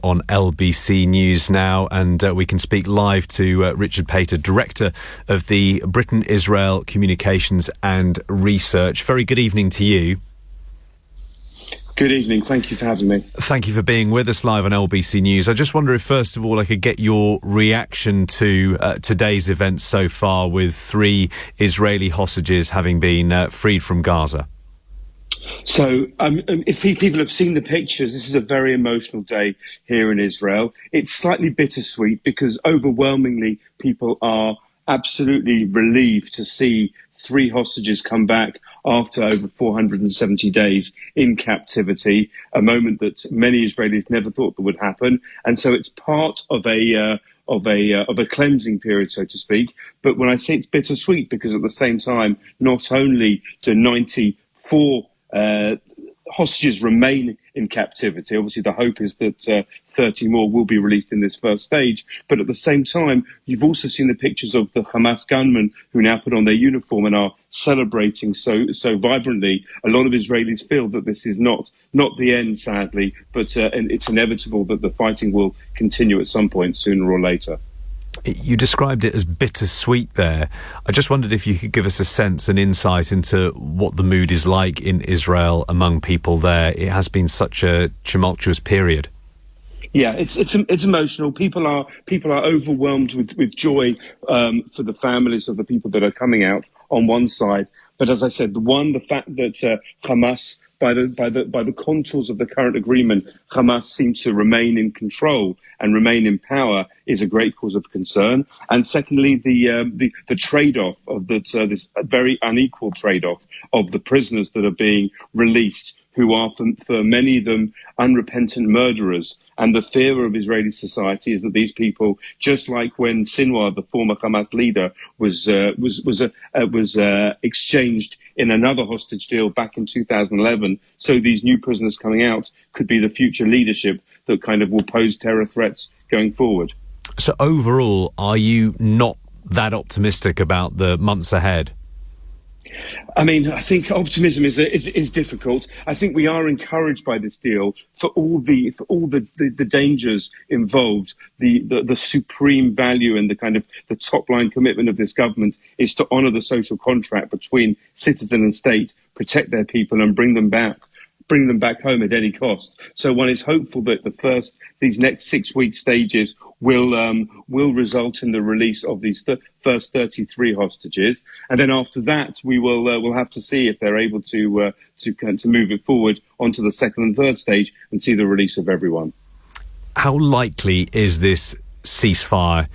On LBC News now, and we can speak live to Richard Pater, Director of the Britain-Israel Communications and Research. Very good evening to you. Good evening. Thank you for having me. Thank you for being with us live on LBC News. I just wonder if, first of all, I could get your reaction to today's events so far, with 3 Israeli hostages having been freed from Gaza. So if people have seen the pictures, this is a very emotional day here in Israel. It's slightly bittersweet because overwhelmingly people are absolutely relieved to see 3 hostages come back after over 470 days in captivity, a moment that many Israelis never thought that would happen. And so it's part of a cleansing period, so to speak. But when I say it's bittersweet, because at the same time, not only do 94 hostages remain in captivity. Obviously, the hope is that 30 more will be released in this first stage. But at the same time, you've also seen the pictures of the Hamas gunmen who now put on their uniform and are celebrating so vibrantly. A lot of Israelis feel that this is not the end, sadly, but and it's inevitable that the fighting will continue at some point, sooner or later. You described it as bittersweet there. I just wondered if you could give us a sense and insight into what the mood is like in Israel among people there. It has been such a tumultuous period. Yeah, it's emotional. People are overwhelmed with joy for the families of the people that are coming out on one side. But as I said, the fact that Hamas, by the contours of the current agreement, Hamas seems to remain in control and remain in power is a great cause of concern. And secondly, the trade-off of this very unequal trade-off of the prisoners that are being released, who are for many of them unrepentant murderers. And the fear of Israeli society is that these people, just like when Sinwar, the former Hamas leader, was exchanged in another hostage deal back in 2011, so these new prisoners coming out could be the future leadership that kind of will pose terror threats going forward. So overall, are you not that optimistic about the months ahead? I mean, I think optimism is difficult. I think we are encouraged by this deal for all the dangers involved. The supreme value and the kind of the top line commitment of this government is to honour the social contract between citizen and state, protect their people, and bring them back home at any cost. So one is hopeful that these next 6-week stages will result in the release of these first 33 hostages, and then after that we'll have to see if they're able to move it forward onto the second and third stage and see the release of everyone. How likely is this ceasefire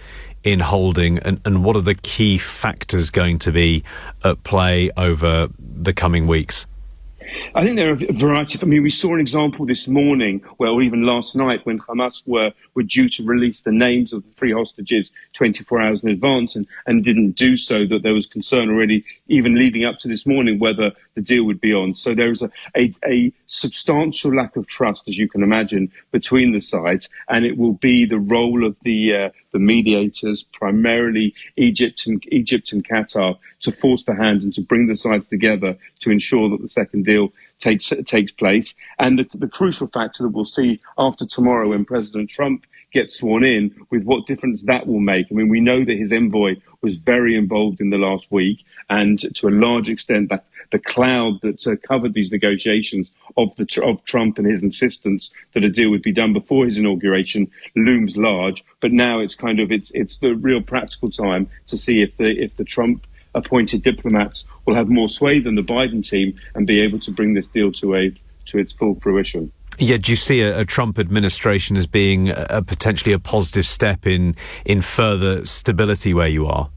in holding, and what are the key factors going to be at play over the coming weeks? I think there are a variety. I mean, we saw an example this morning, or even last night, when Hamas were due to release the names of the 3 hostages 24 hours in advance and didn't do so, that there was concern already, even leading up to this morning, whether the deal would be on. So there is a substantial lack of trust, as you can imagine, between the sides, and it will be the role of the mediators, primarily Egypt and Qatar, to force the hand and to bring the sides together to ensure that the second deal takes place. And the crucial factor that we'll see after tomorrow, when President Trump gets sworn in, with what difference that will make. I mean, we know that his envoy was very involved in the last week, and to a large extent that the cloud that covered these negotiations of Trump and his insistence that a deal would be done before his inauguration looms large. But now it's it's the real practical time to see if the Trump appointed diplomats will have more sway than the Biden team and be able to bring this deal to its full fruition. Yeah, do you see a Trump administration as being potentially a positive step in further stability where you are?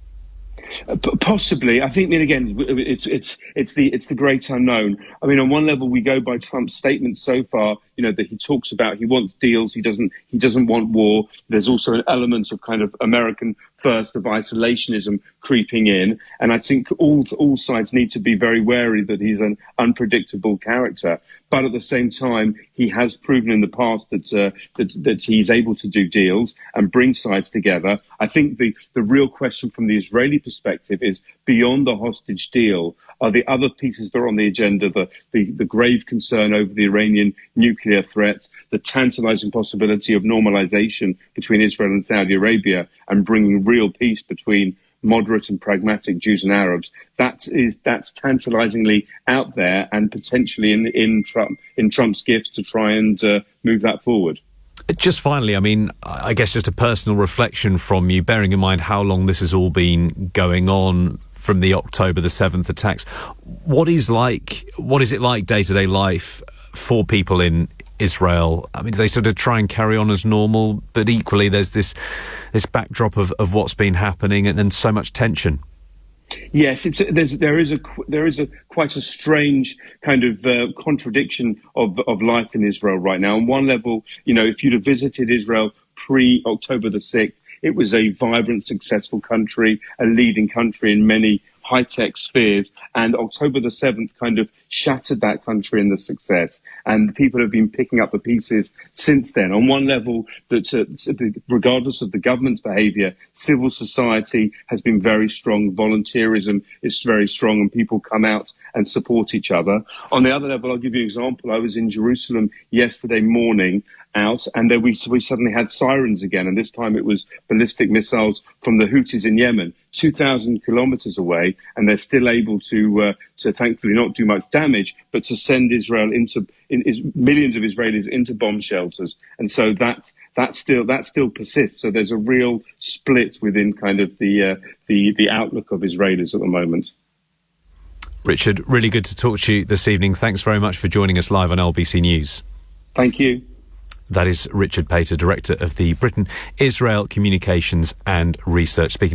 Possibly. I think, again, it's the great unknown. I mean, on one level, we go by Trump's statements so far, that he talks about he wants deals, he doesn't want war. There's also an element of kind of American first, of isolationism creeping in. And I think all sides need to be very wary that he's an unpredictable character. But at the same time, he has proven in the past that he's able to do deals and bring sides together. I think the real question from the Israeli perspective is beyond the hostage deal are the other pieces that are on the agenda, the grave concern over the Iranian nuclear threat, the tantalizing possibility of normalization between Israel and Saudi Arabia and bringing real peace between moderate and pragmatic Jews and Arabs. That's tantalizingly out there and potentially in Trump's gift to try and move that forward. Just finally, I mean, I guess just a personal reflection from you, bearing in mind how long this has all been going on from the October the 7th attacks. What is it like day-to-day life for people in Israel? I mean, do they sort of try and carry on as normal, but equally there's this backdrop of what's been happening and so much tension? Yes, there is quite a strange kind of contradiction of life in Israel right now. On one level, if you'd have visited Israel pre-October the 6th, it was a vibrant, successful country, a leading country in many high-tech spheres, and October the 7th kind of shattered that country in the success, and people have been picking up the pieces since then. On one level, that regardless of the government's behaviour, civil society has been very strong, volunteerism is very strong, and people come out and support each other. On the other level, I'll give you an example. I was in Jerusalem yesterday morning and then we suddenly had sirens again, and this time it was ballistic missiles from the Houthis in Yemen, 2,000 kilometers away, and they're still able to thankfully not do much damage, but to send Israel millions of Israelis into bomb shelters, and so that still persists. So there's a real split within kind of the outlook of Israelis at the moment. Richard, really good to talk to you this evening. Thanks very much for joining us live on LBC News. Thank you. That is Richard Pater, Director of the Britain-Israel Communications and Research, speaking to